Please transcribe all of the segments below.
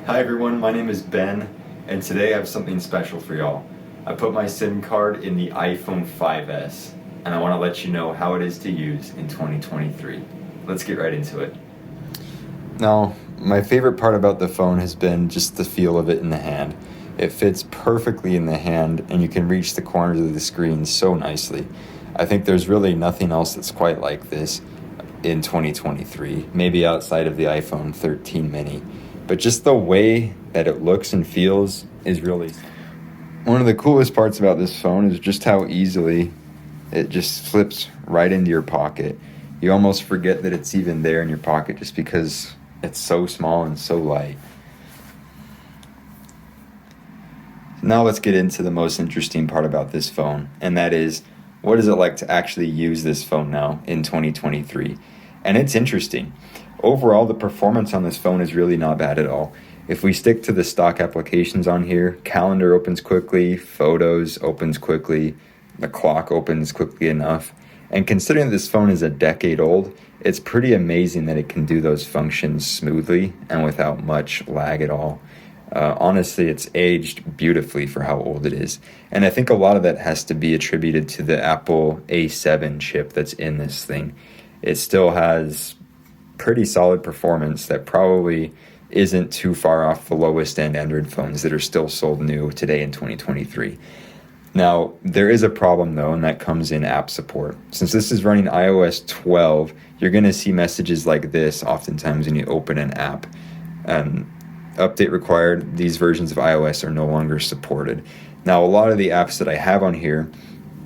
Hi everyone, my name is Ben, and today I have something special for y'all. I put my SIM card in the iPhone 5S, and I want to let you know how it is to use in 2023. Let's get right into it. Now, my favorite part about the phone has been just the feel of it in the hand. It fits perfectly in the hand, and you can reach the corners of the screen so nicely. I think there's really nothing else that's quite like this in 2023, maybe outside of the iPhone 13 mini. But just the way that it looks and feels is really... One of the coolest parts about this phone is just how easily it just flips right into your pocket. You almost forget that it's even there in your pocket just because it's so small and so light. Now let's get into the most interesting part about this phone, and that is, what is it like to actually use this phone now in 2023? And it's interesting. Overall, the performance on this phone is really not bad at all. If we stick to the stock applications on here, calendar opens quickly, photos opens quickly, the clock opens quickly enough. And considering this phone is a decade old, it's pretty amazing that it can do those functions smoothly and without much lag at all. Honestly, it's aged beautifully for how old it is. And I think a lot of that has to be attributed to the Apple A7 chip that's in this thing. It still has pretty solid performance that probably isn't too far off the lowest end Android phones that are still sold new today in 2023. Now, there is a problem though, and that comes in app support. Since this is running iOS 12, you're going to see messages like this oftentimes when you open an app. Update required, these versions of iOS are no longer supported. Now, a lot of the apps that I have on here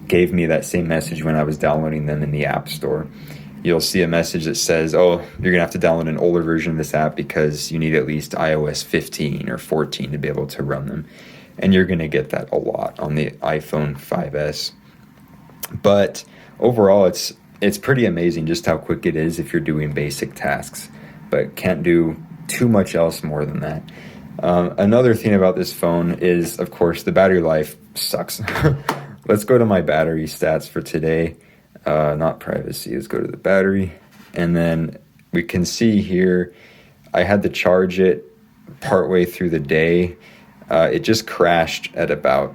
gave me that same message when I was downloading them in the App Store. You'll see a message that says, oh, you're going to have to download an older version of this app because you need at least iOS 15 or 14 to be able to run them. And you're going to get that a lot on the iPhone 5S. But overall, it's pretty amazing just how quick it is if you're doing basic tasks, but can't do too much else more than that. Another thing about this phone is, of course, the battery life sucks. Let's go to my battery stats for today. Not privacy, let's go to the battery. And then we can see here, I had to charge it partway through the day. It just crashed at about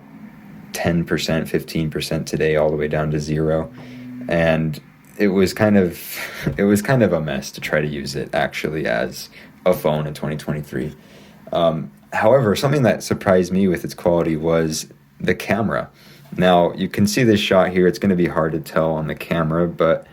10%, 15% today, all the way down to 0. And it was kind of a mess to try to use it actually as a phone in 2023. However, something that surprised me with its quality was the camera. Now, you can see this shot here. It's going to be hard to tell on the camera, but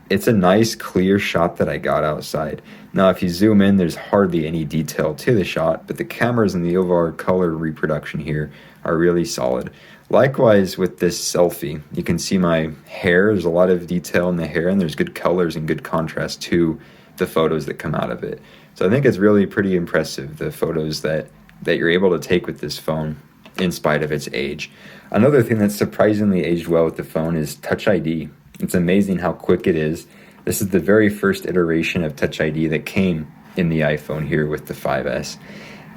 it's a nice, clear shot that I got outside. Now, if you zoom in, there's hardly any detail to the shot, but the cameras and the overall color reproduction here are really solid. Likewise, with this selfie, you can see my hair. There's a lot of detail in the hair, and there's good colors and good contrast to the photos that come out of it. So I think it's really pretty impressive, the photos that you're able to take with this phone, in spite of its age. Another thing that's surprisingly aged well with the phone is Touch ID. It's amazing how quick it is. This is the very first iteration of Touch ID that came in the iPhone here with the 5S.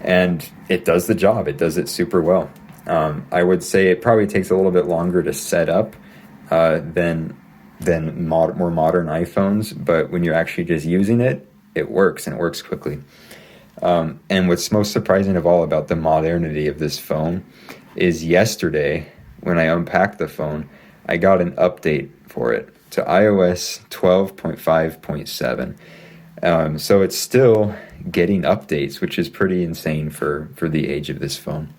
And it does the job. It does it super well. I would say it probably takes a little bit longer to set up than more modern iPhones, but when you're actually just using it, it works, and it works quickly. And what's most surprising of all about the modernity of this phone is yesterday, when I unpacked the phone, I got an update for it to iOS 12.5.7. So it's still getting updates, which is pretty insane for the age of this phone.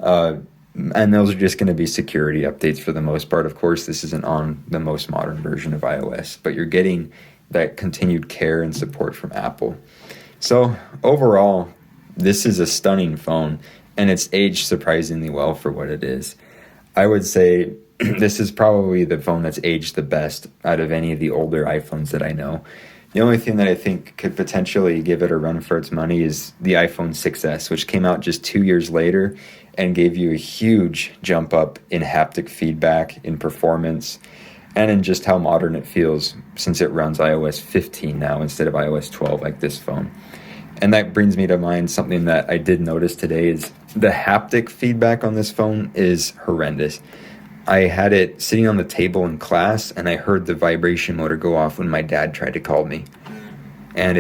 And those are just going to be security updates for the most part. Of course, this isn't on the most modern version of iOS, but you're getting that continued care and support from Apple. So overall, this is a stunning phone, and it's aged surprisingly well for what it is. I would say this is probably the phone that's aged the best out of any of the older iPhones that I know. The only thing that I think could potentially give it a run for its money is the iPhone 6S, which came out just 2 years later and gave you a huge jump up in haptic feedback, in performance, and in just how modern it feels since it runs iOS 15 now instead of iOS 12 like this phone. And that brings me to mind something that I did notice today is the haptic feedback on this phone is horrendous. I had it sitting on the table in class, and I heard the vibration motor go off when my dad tried to call me. And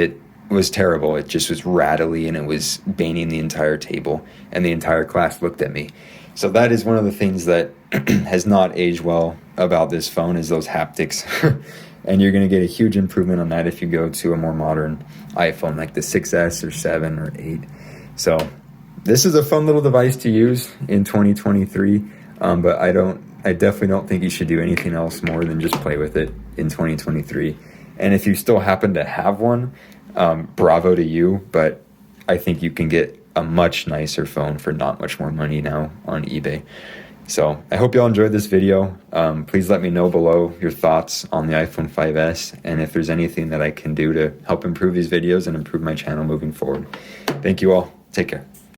was terrible. It just was rattly and it was banging the entire table, and the entire class looked at me. So that is one of the things that has not aged well about this phone, is those haptics. And you're going to get a huge improvement on that if you go to a more modern iPhone like the 6S or 7 or 8. So this is a fun little device to use in 2023, but I definitely don't think you should do anything else more than just play with it in 2023. And if you still happen to have one, bravo to you, but I think you can get a much nicer phone for not much more money now on eBay. So I hope y'all enjoyed this video. Please let me know below your thoughts on the iPhone 5S, and if there's anything that I can do to help improve these videos and improve my channel moving forward. Thank you all. Take care.